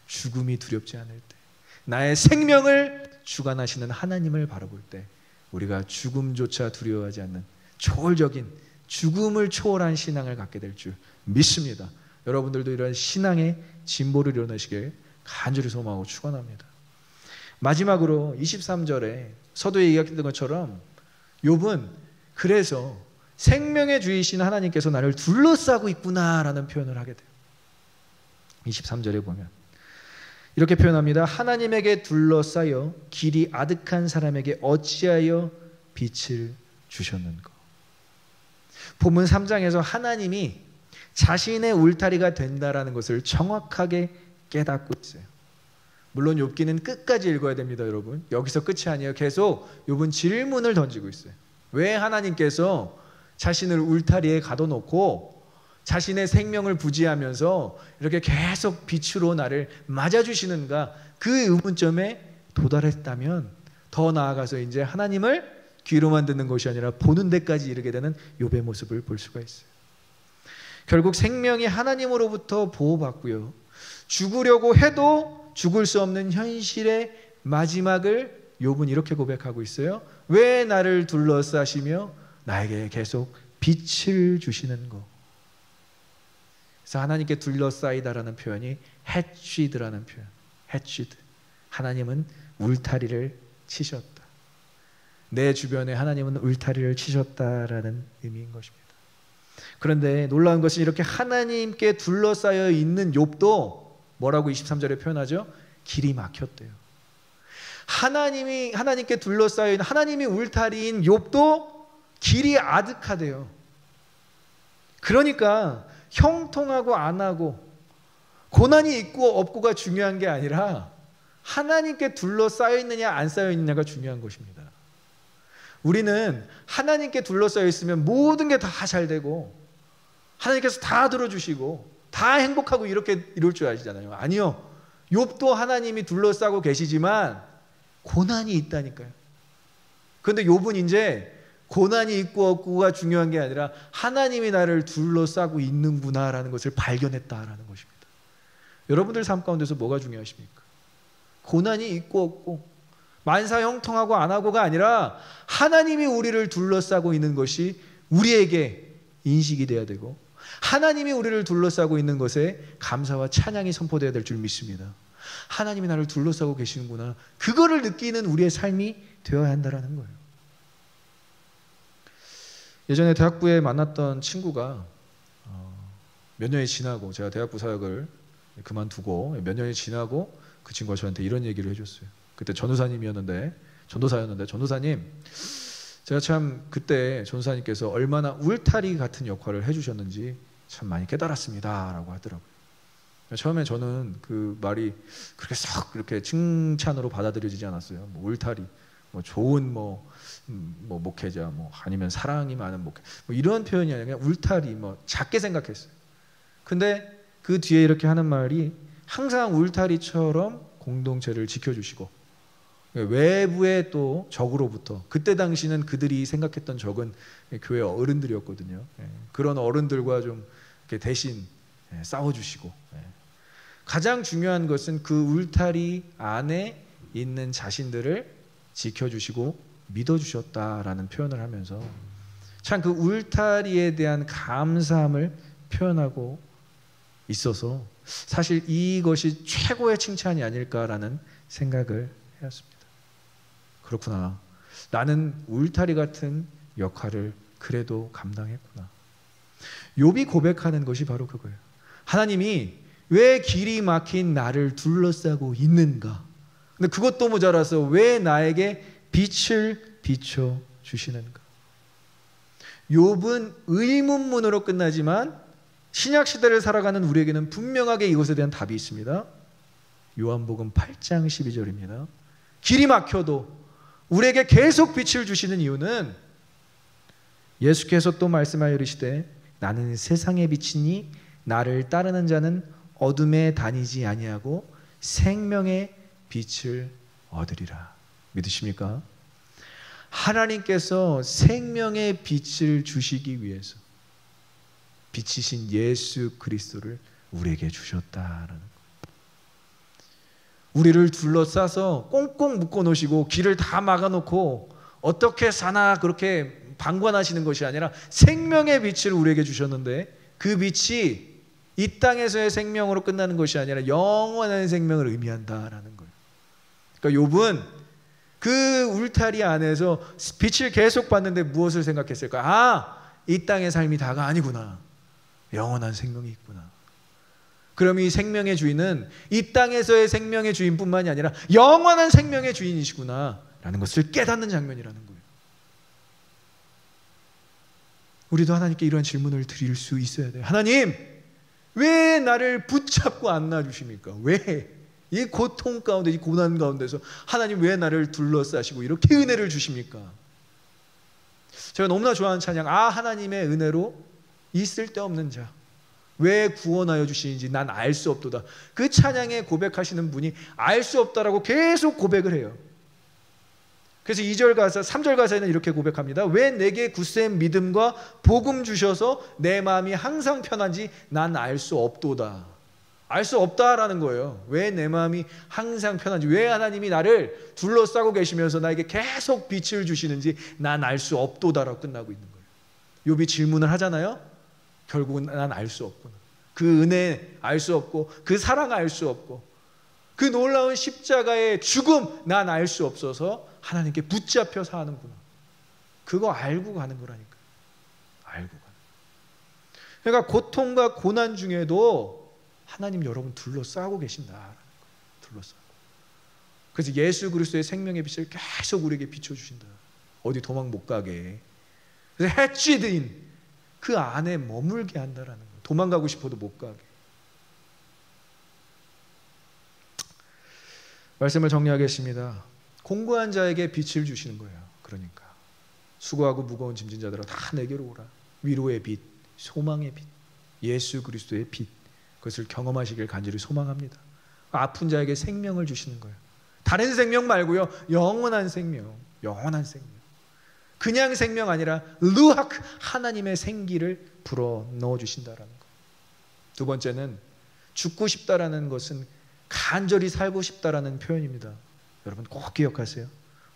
죽음이 두렵지 않을 때, 나의 생명을 주관하시는 하나님을 바라볼 때 우리가 죽음조차 두려워하지 않는 초월적인 죽음을 초월한 신앙을 갖게 될 줄 믿습니다. 여러분들도 이런 신앙의 진보를 이뤄내시길 간절히 소망하고 축원합니다. 마지막으로 23절에 서두에 얘기했던 것처럼 욥은 그래서 생명의 주이신 하나님께서 나를 둘러싸고 있구나라는 표현을 하게 돼요. 23절에 보면 이렇게 표현합니다. 하나님에게 둘러싸여 길이 아득한 사람에게 어찌하여 빛을 주셨는가. 본문 3장에서 하나님이 자신의 울타리가 된다라는 것을 정확하게 깨닫고 있어요. 물론 욥기는 끝까지 읽어야 됩니다, 여러분. 여기서 끝이 아니에요. 계속 욥은 질문을 던지고 있어요. 왜 하나님께서 자신을 울타리에 가둬놓고 자신의 생명을 부지하면서 이렇게 계속 빛으로 나를 맞아주시는가? 그 의문점에 도달했다면 더 나아가서 이제 하나님을 귀로만 듣는 것이 아니라 보는 데까지 이르게 되는 욥의 모습을 볼 수가 있어요. 결국 생명이 하나님으로부터 보호받고요, 죽으려고 해도 죽을 수 없는 현실의 마지막을 욥은 이렇게 고백하고 있어요. 왜 나를 둘러싸시며 나에게 계속 빛을 주시는 거. 그래서 하나님께 둘러싸이다라는 표현이 해취드라는 표현. 해취드. 하나님은 울타리를 치셨다. 내 주변에 하나님은 울타리를 치셨다라는 의미인 것입니다. 그런데 놀라운 것은 이렇게 하나님께 둘러싸여 있는 욥도 뭐라고 23절에 표현하죠? 길이 막혔대요. 하나님께 둘러싸여 있는 하나님이 울타리인 욥도 길이 아득하대요. 그러니까 형통하고 안 하고 고난이 있고 없고가 중요한 게 아니라 하나님께 둘러싸여 있느냐 안 쌓여 있느냐가 중요한 것입니다. 우리는 하나님께 둘러싸여 있으면 모든 게 다 잘 되고 하나님께서 다 들어주시고 다 행복하고 이렇게 이럴 줄 아시잖아요. 아니요. 욥도 하나님이 둘러싸고 계시지만 고난이 있다니까요. 그런데 욥은 이제 고난이 있고 없고가 중요한 게 아니라 하나님이 나를 둘러싸고 있는구나라는 것을 발견했다라는 것입니다. 여러분들 삶 가운데서 뭐가 중요하십니까? 고난이 있고 없고 만사 형통하고 안 하고가 아니라 하나님이 우리를 둘러싸고 있는 것이 우리에게 인식이 돼야 되고 하나님이 우리를 둘러싸고 있는 것에 감사와 찬양이 선포되어야 될 줄 믿습니다. 하나님이 나를 둘러싸고 계시는구나. 그거를 느끼는 우리의 삶이 되어야 한다는 거예요. 예전에 대학부에 만났던 친구가 몇 년이 지나고 제가 대학부 사역을 그만두고 몇 년이 지나고 그 친구가 저한테 이런 얘기를 해줬어요. 그때 전도사님이었는데 전도사님 제가 참 그때 전도사님께서 얼마나 울타리 같은 역할을 해주셨는지 참 많이 깨달았습니다 라고 하더라고요. 처음에 저는 그 말이 그렇게 썩 이렇게 칭찬으로 받아들여지지 않았어요. 뭐 울타리, 뭐 좋은 뭐 목회자, 뭐 아니면 사랑이 많은 목회, 뭐 이런 표현이 아니라 그냥 울타리, 뭐 작게 생각했어요. 근데 그 뒤에 이렇게 하는 말이 항상 울타리처럼 공동체를 지켜주시고 외부의 또 적으로부터, 그때 당시는 그들이 생각했던 적은 교회 어른들이었거든요. 그런 어른들과 좀 이렇게 대신 싸워주시고, 가장 중요한 것은 그 울타리 안에 있는 자신들을 지켜주시고 믿어주셨다라는 표현을 하면서 참 그 울타리에 대한 감사함을 표현하고 있어서 사실 이것이 최고의 칭찬이 아닐까라는 생각을 해왔습니다. 그렇구나. 나는 울타리 같은 역할을 그래도 감당했구나. 욥이 고백하는 것이 바로 그거예요. 하나님이 왜 길이 막힌 나를 둘러싸고 있는가? 근데 그것도 모자라서 왜 나에게 빛을 비춰 주시는가? 욥은 의문문으로 끝나지만 신약 시대를 살아가는 우리에게는 분명하게 이것에 대한 답이 있습니다. 요한복음 8장 12절입니다. 길이 막혀도 우리에게 계속 빛을 주시는 이유는 예수께서 또 말씀하여 이르시되 나는 세상의 빛이니 나를 따르는 자는 어둠에 다니지 아니하고 생명의 빛을 얻으리라. 믿으십니까? 하나님께서 생명의 빛을 주시기 위해서 빛이신 예수 그리스도를 우리에게 주셨다라는 것. 우리를 둘러싸서 꽁꽁 묶어 놓으시고 길을 다 막아 놓고 어떻게 사나 그렇게 방관하시는 것이 아니라 생명의 빛을 우리에게 주셨는데, 그 빛이 이 땅에서의 생명으로 끝나는 것이 아니라 영원한 생명을 의미한다라는 거예요. 그러니까 욥은 그 울타리 안에서 빛을 계속 봤는데 무엇을 생각했을까? 아, 이 땅의 삶이 다가 아니구나. 영원한 생명이 있구나. 그럼 이 생명의 주인은 이 땅에서의 생명의 주인뿐만이 아니라 영원한 생명의 주인이시구나 라는 것을 깨닫는 장면이라는 거예요. 우리도 하나님께 이러한 질문을 드릴 수 있어야 돼요. 하나님, 왜 나를 붙잡고 안 놔주십니까? 왜? 이 고통 가운데, 이 고난 가운데서 하나님 왜 나를 둘러싸시고 이렇게 은혜를 주십니까? 제가 너무나 좋아하는 찬양, 아 하나님의 은혜로 있을 데 없는 자 왜 구원하여 주시는지 난 알 수 없도다. 그 찬양에 고백하시는 분이 알 수 없다라고 계속 고백을 해요. 그래서 2절 가사, 3절 가사에는 이렇게 고백합니다. 왜 내게 굳센 믿음과 복음 주셔서 내 마음이 항상 편한지 난 알 수 없도다. 알 수 없다라는 거예요. 왜 내 마음이 항상 편한지, 왜 하나님이 나를 둘러싸고 계시면서 나에게 계속 빛을 주시는지 난 알 수 없도다라고 끝나고 있는 거예요. 욥이 질문을 하잖아요. 결국은 난 알 수 없구나. 그 은혜 알 수 없고, 그 사랑 알 수 없고, 그 놀라운 십자가의 죽음 난 알 수 없어서 하나님께 붙잡혀 사는구나. 그거 알고 가는 거라니까. 알고 가는. 그러니까 고통과 고난 중에도 하나님 여러분 둘러싸고 계신다. 둘러싸고. 그래서 예수 그리스도의 생명의 빛을 계속 우리에게 비춰주신다. 어디 도망 못 가게. 그래서 해치드인 그 안에 머물게 한다라는 거예요. 도망가고 싶어도 못 가게. 말씀을 정리하겠습니다. 공고한 자에게 빛을 주시는 거예요. 그러니까 수고하고 무거운 짐진 자들아 다 내게로 오라. 위로의 빛, 소망의 빛, 예수 그리스도의 빛, 그것을 경험하시길 간절히 소망합니다. 아픈 자에게 생명을 주시는 거예요. 다른 생명 말고요, 영원한 생명, 영원한 생명. 그냥 생명 아니라 루학, 하나님의 생기를 불어 넣어 주신다라는 거. 두 번째는 죽고 싶다라는 것은 간절히 살고 싶다라는 표현입니다. 여러분 꼭 기억하세요.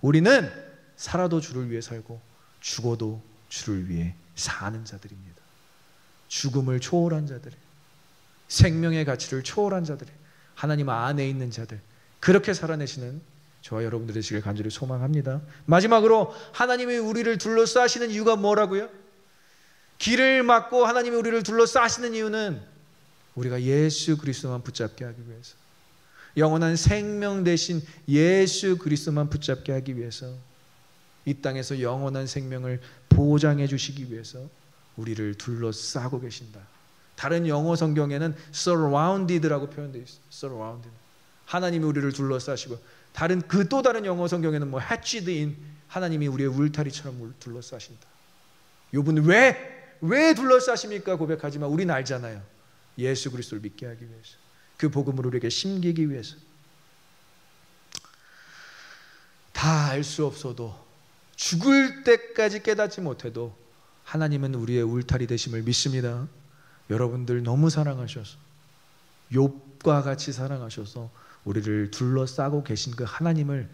우리는 살아도 주를 위해 살고 죽어도 주를 위해 사는 자들입니다. 죽음을 초월한 자들, 생명의 가치를 초월한 자들, 하나님 안에 있는 자들, 그렇게 살아내시는 저와 여러분들 되시길 간절히 소망합니다. 마지막으로 하나님이 우리를 둘러싸시는 이유가 뭐라고요? 길을 막고 하나님이 우리를 둘러싸시는 이유는 우리가 예수 그리스도만 붙잡게 하기 위해서, 영원한 생명 대신 예수 그리스도만 붙잡게 하기 위해서, 이 땅에서 영원한 생명을 보장해 주시기 위해서 우리를 둘러싸고 계신다. 다른 영어 성경에는 surrounded라고 표현되어 있어요. surrounded. 하나님이 우리를 둘러싸시고, 다른 그 또 다른 영어 성경에는 뭐 hatched in, 하나님이 우리의 울타리처럼 둘러싸신다. 욥은 왜 둘러싸십니까? 고백하지만 우리는 알잖아요. 예수 그리스도를 믿게 하기 위해서, 그 복음을 우리에게 심기기 위해서. 다 알 수 없어도, 죽을 때까지 깨닫지 못해도 하나님은 우리의 울타리 되심을 믿습니다. 여러분들 너무 사랑하셔서, 욥과 같이 사랑하셔서 우리를 둘러싸고 계신 그 하나님을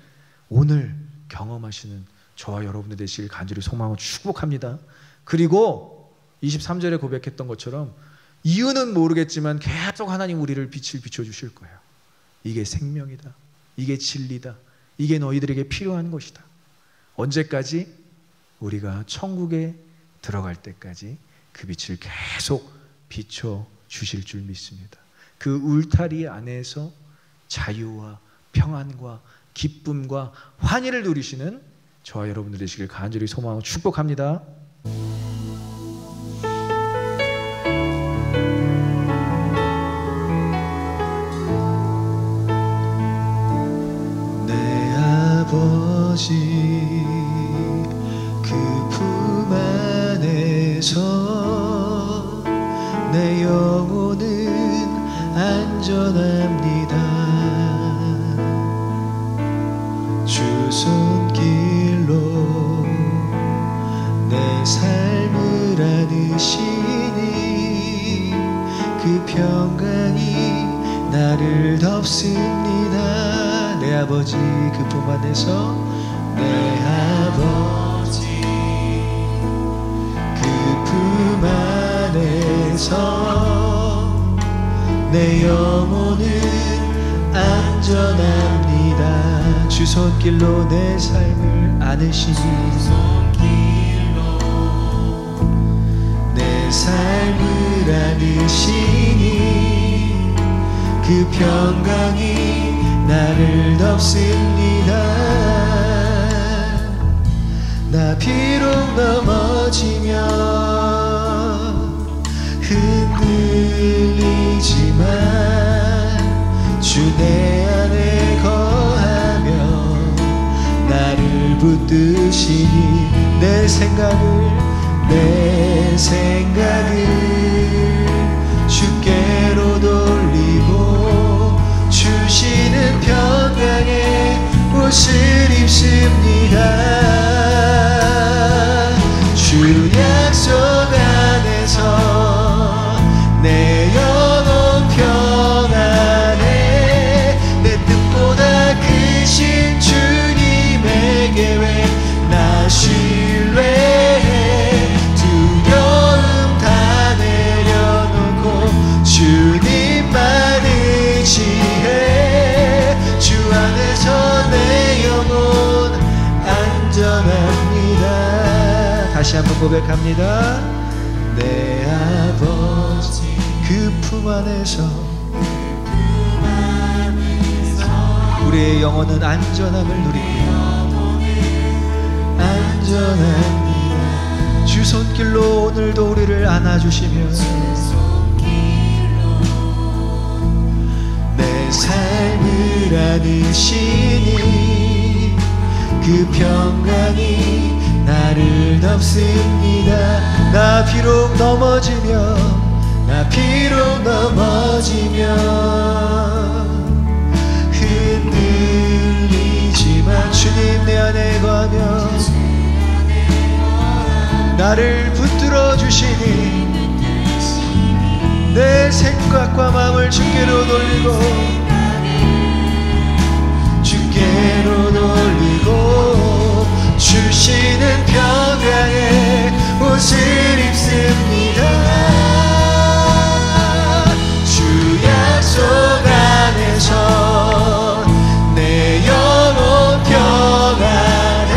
오늘 경험하시는 저와 여러분들 되시길 간절히 소망하고 축복합니다. 그리고 23절에 고백했던 것처럼 이유는 모르겠지만 계속 하나님 우리를 빛을 비춰주실 거예요. 이게 생명이다, 이게 진리다, 이게 너희들에게 필요한 것이다. 언제까지? 우리가 천국에 들어갈 때까지 그 빛을 계속 비춰주실 줄 믿습니다. 그 울타리 안에서 자유와 평안과 기쁨과 환희를 누리시는 저와 여러분들 되시길 간절히 소망하고 축복합니다. 내 아버지 그 품 안에서 믿습니다. 내 아버지 그 품 안에서 내 아버지 그 품 안에서 내 영혼은 안전합니다. 주 손길로 내 삶을 안으시니 내 삶을 안으시니 그 평강이 나를 덮습니다. 나 비록 넘어지면 흔들리지만 주 내 안에 거하며 나를 붙드시니 내 생각을 주께로 돌리고 주시는 평강의 옷을 입습니다. 주 약속 안에서 내 영혼 평안해 내 뜻보다 크신 주님의 계획 나 신뢰해 두려움 다 내려놓고 주님만 의지해 주 안에서 내 영혼 안전합니다. 다시 한번 고백합니다. 내 아버지 그 품 안에서 우리의 영혼은 안전함을 누리고요. 안전합니다. 주 손길로 오늘도 우리를 안아주시며 내 삶을 안으시니 그 평강이 나를 덮습니다. 나 비록 넘어지면 흔들리지만 주님 내 안에 거하며 나를 붙들어 주시니 내 생각과 마음을 주께로 돌리고 주시는 평강의 옷을 입습니다. 주 약속 안에서 내 영혼 평안해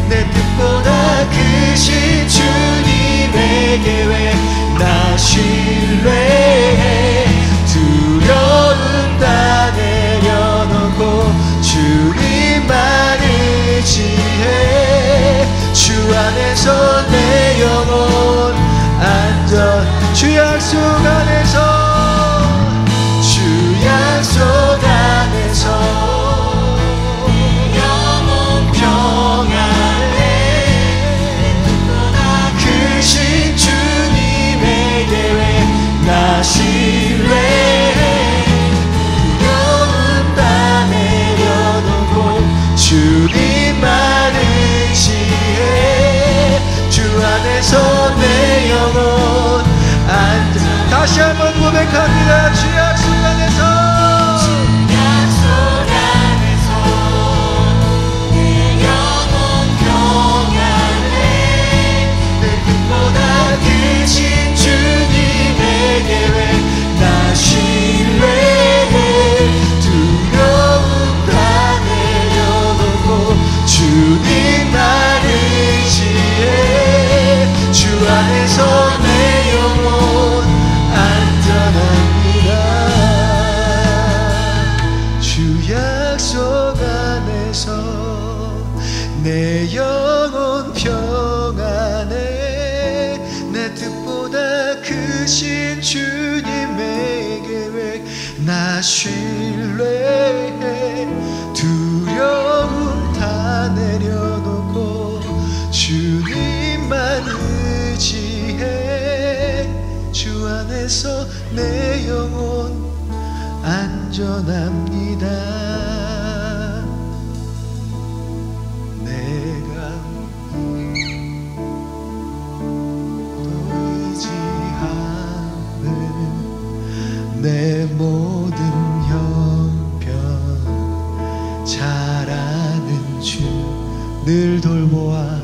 내 뜻보다 크신 주님의 계획 나 신뢰해 두려움 다 내려놓고 주님만 의지해 주 안에서 내 영혼 안전 주 약속 안에서 영혼 평안해 크신 주님의 계획 나 신뢰해 두려움 다 내려놓고 주님만 의지해 주 안에서 내 영혼 안전 다시 한번 고백합니다. 주 약속 안에서 내 영혼 평안해 내 뜻보다 크신 주님의 계획 나 신뢰해 두려움 다 내려놓고 주님만 의지해 주 안에서 내 영혼 안전합니다. 주 약속 안에서 내 영혼 평안해 내 뜻보다 크신 주님의 계획 나 신뢰해 두려움 다 내려놓고 주님만 의지해 주 안에서 내 영혼 안전합니다. 내가 의지하는 내 모든 영 잘하는 주 늘 돌보아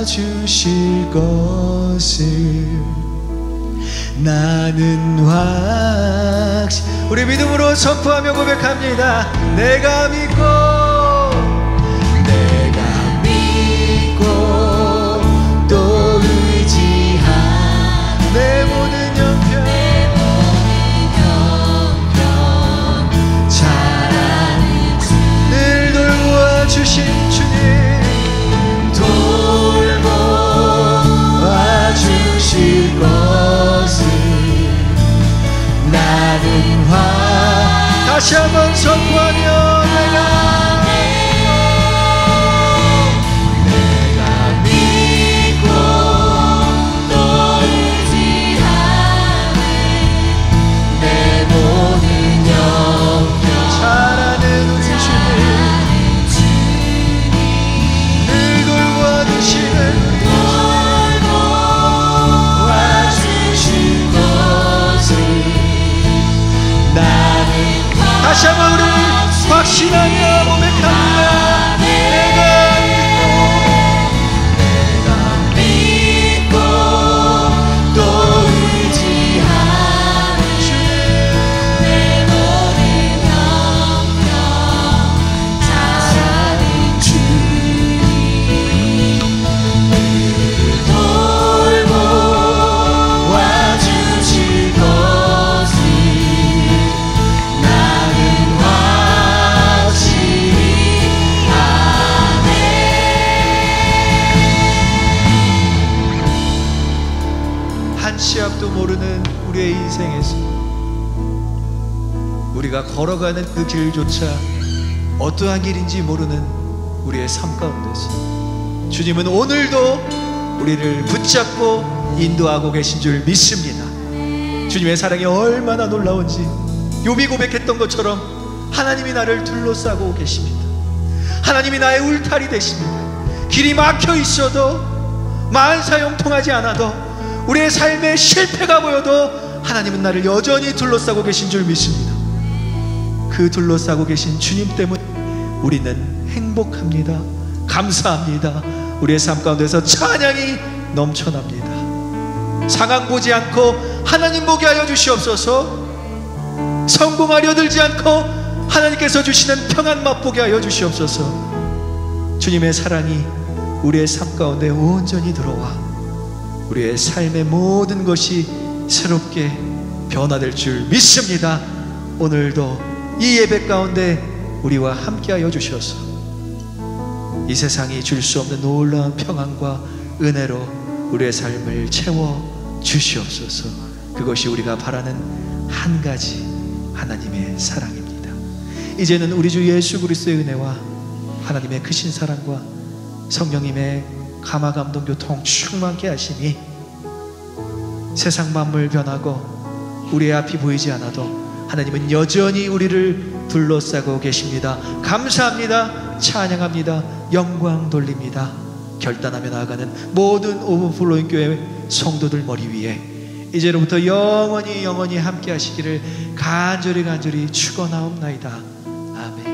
주실 것을 나는 우리 믿음으로 선포하며 고백합니다. 내가 믿고 또 의지한 내 모든 형편 잘하는 주 늘 돌보아 주신 주님 주실 것을 나는 다시 한번 선포하며 내가 믿고 또 의지하네 내 모든 영역 잘하는 우리 주님 늘 돌봐주시는 다시 한번 우리 확신하며 고백합니다. 내가 믿고 또 의지하는 내 모든 영역 잘하는 주님 돌보아 주실 것을 시합도 모르는 우리의 인생에서 우리가 걸어가는 그 길조차 어떠한 길인지 모르는 우리의 삶 가운데서 주님은 오늘도 우리를 붙잡고 인도하고 계신 줄 믿습니다. 주님의 사랑이 얼마나 놀라운지 욥이 고백했던 것처럼 하나님이 나를 둘러싸고 계십니다. 하나님이 나의 울타리 되십니다. 길이 막혀 있어도 만사형통하지 않아도 우리의 삶에 실패가 보여도 하나님은 나를 여전히 둘러싸고 계신 줄 믿습니다. 그 둘러싸고 계신 주님 때문에 우리는 행복합니다. 감사합니다. 우리의 삶 가운데서 찬양이 넘쳐납니다. 상황 보지 않고 하나님 보게 하여 주시옵소서. 성공하려 들지 않고 하나님께서 주시는 평안 맛보게 하여 주시옵소서. 주님의 사랑이 우리의 삶 가운데 온전히 들어와 우리의 삶의 모든 것이 새롭게 변화될 줄 믿습니다. 오늘도 이 예배 가운데 우리와 함께하여 주셔서 이 세상이 줄 수 없는 놀라운 평안과 은혜로 우리의 삶을 채워 주시옵소서. 그것이 우리가 바라는 한 가지 하나님의 사랑입니다. 이제는 우리 주 예수 그리스도의 은혜와 하나님의 크신 사랑과 성령님의 감화 감동 교통 충만케 하시니 세상 만물 변하고 우리의 앞이 보이지 않아도 하나님은 여전히 우리를 둘러싸고 계십니다. 감사합니다. 찬양합니다. 영광 돌립니다. 결단하며 나아가는 모든 오버플로잉 교회 성도들 머리 위에 이제로부터 영원히 함께 하시기를 간절히 축원하옵나이다. 아멘.